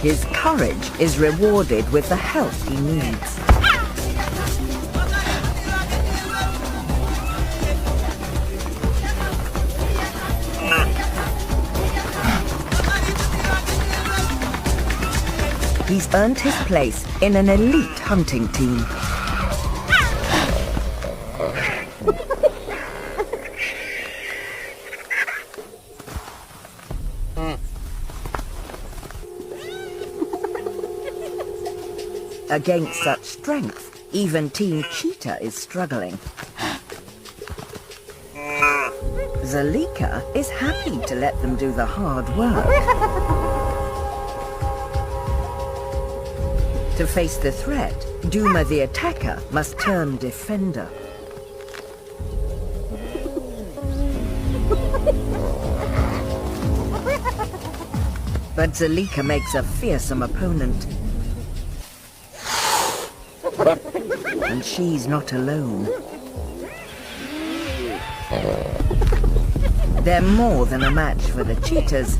His courage is rewarded with the help he needs. He's earned his place in an elite hunting team. Against such strength, even Team Cheetah is struggling. Zalika is happy to let them do the hard work. To face the threat, Duma the attacker must turn defender. But Zalika makes a fearsome opponent. And she's not alone. They're more than a match for the cheetahs,